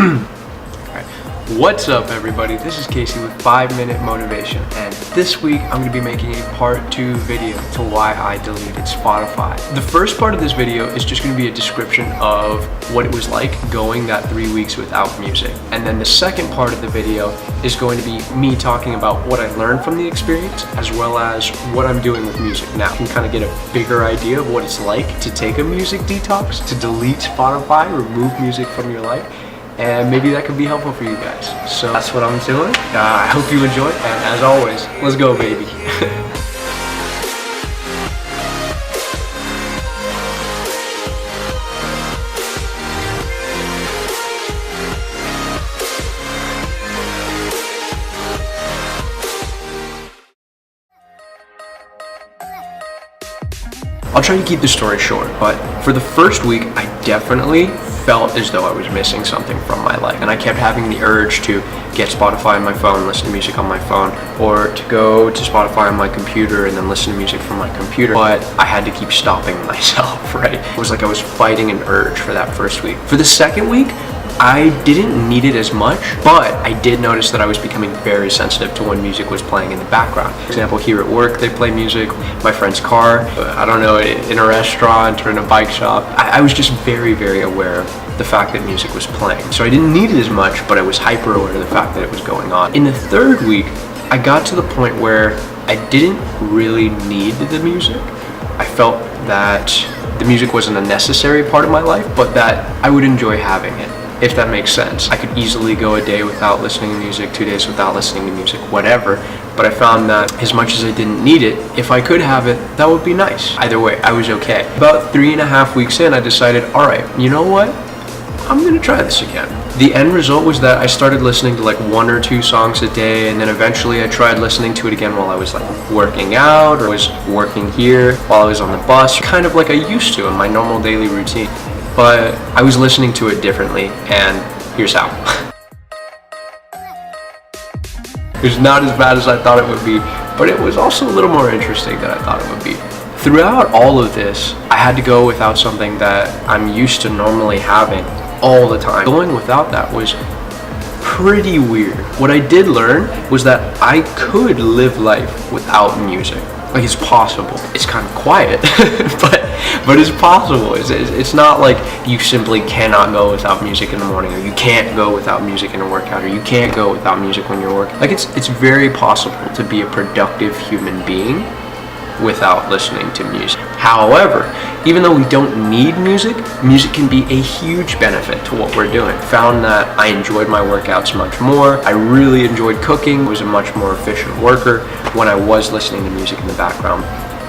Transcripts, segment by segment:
Alright. What's up, everybody? This is Casey with 5 Minute Motivation, and this week I'm going to be making a part 2 video to why I deleted Spotify. The first part of this video is just going to be a description of what it was like going that 3 weeks without music. And then the second part of the video is going to be me talking about what I learned from the experience, as well as what I'm doing with music now. You can kind of get a bigger idea of what it's like to take a music detox, to delete Spotify, remove music from your life. And maybe that could be helpful for you guys. So that's what I'm doing. I hope you enjoy, and as always, let's go, baby. I'll try to keep the story short, but for the first week, I definitely felt as though I was missing something from my life. And I kept having the urge to get Spotify on my phone, listen to music on my phone, or to go to Spotify on my computer and then listen to music from my computer. But I had to keep stopping myself, right? It was like I was fighting an urge for that first week. For the second week, I didn't need it as much, but I did notice that I was becoming very sensitive to when music was playing in the background. For example, here at work, they play music, my friend's car, I don't know, in a restaurant or in a bike shop. I was just very, very aware of the fact that music was playing. So I didn't need it as much, but I was hyper aware of the fact that it was going on. In the third week, I got to the point where I didn't really need the music. I felt that the music wasn't a necessary part of my life, but that I would enjoy having it. If that makes sense. I could easily go a day without listening to music, 2 days without listening to music, whatever. But I found that as much as I didn't need it, if I could have it, that would be nice. Either way, I was okay. About 3.5 weeks in, I decided, all right, you know what? I'm gonna try this again. The end result was that I started listening to like 1 or 2 songs a day, and then eventually I tried listening to it again while I was like working out or was working here, while I was on the bus, kind of like I used to in my normal daily routine. But I was listening to it differently, and here's how. It was not as bad as I thought it would be, but it was also a little more interesting than I thought it would be. Throughout all of this, I had to go without something that I'm used to normally having all the time. Going without that was pretty weird. What I did learn was that I could live life without music. Like, it's possible. It's kind of quiet, but it's possible. It's not like you simply cannot go without music in the morning, or you can't go without music in a workout, or you can't go without music when you're working. Like, it's very possible to be a productive human being without listening to music. However, even though we don't need music, music can be a huge benefit to what we're doing. Found that I enjoyed my workouts much more. I really enjoyed cooking. I was a much more efficient worker when I was listening to music in the background.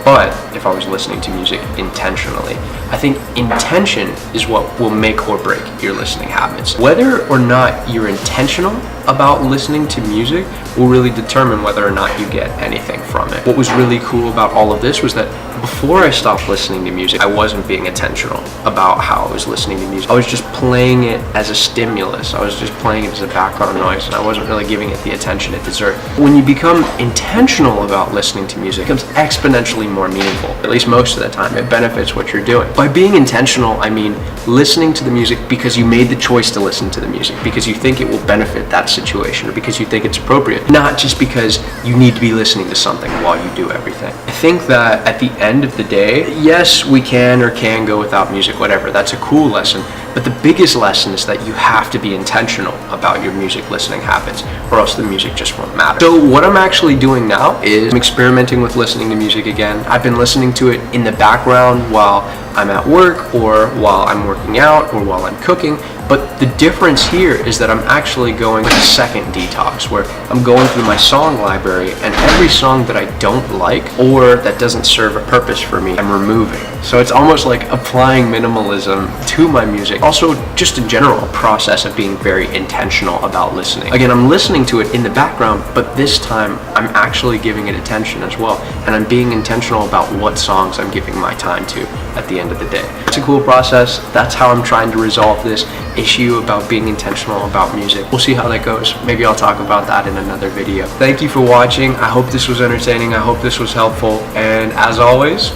But if I was listening to music intentionally, I think intention is what will make or break your listening habits. Whether or not you're intentional about listening to music will really determine whether or not you get anything from it. What was really cool about all of this was that before I stopped listening to music, I wasn't being intentional about how I was listening to music. I was just playing it as a stimulus. I was just playing it as a background noise, and I wasn't really giving it the attention it deserved. When you become intentional about listening to music, it becomes exponentially more meaningful. At least most of the time, it benefits what you're doing. By being intentional, I mean listening to the music because you made the choice to listen to the music, because you think it will benefit that situation, or because you think it's appropriate, not just because you need to be listening to something while you do everything. I think that at the end of the day, yes, we can go without music, whatever. That's a cool lesson. But the biggest lesson is that you have to be intentional about your music listening habits, or else the music just won't matter. So what I'm actually doing now is I'm experimenting with listening to music again. I've been listening to it in the background while I'm at work, or while I'm working out, or while I'm cooking. But the difference here is that I'm actually going a second detox, where I'm going through my song library, and every song that I don't like or that doesn't serve a purpose for me, I'm removing. So it's almost like applying minimalism to my music. Also, just in general, a process of being very intentional about listening. Again, I'm listening to it in the background, but this time I'm actually giving it attention as well. And I'm being intentional about what songs I'm giving my time to at the end of the day. It's a cool process. That's how I'm trying to resolve this issue about being intentional about music. We'll see how that goes. Maybe I'll talk about that in another video. Thank you for watching. I hope this was entertaining. I hope this was helpful. And as always,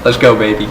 let's go, baby.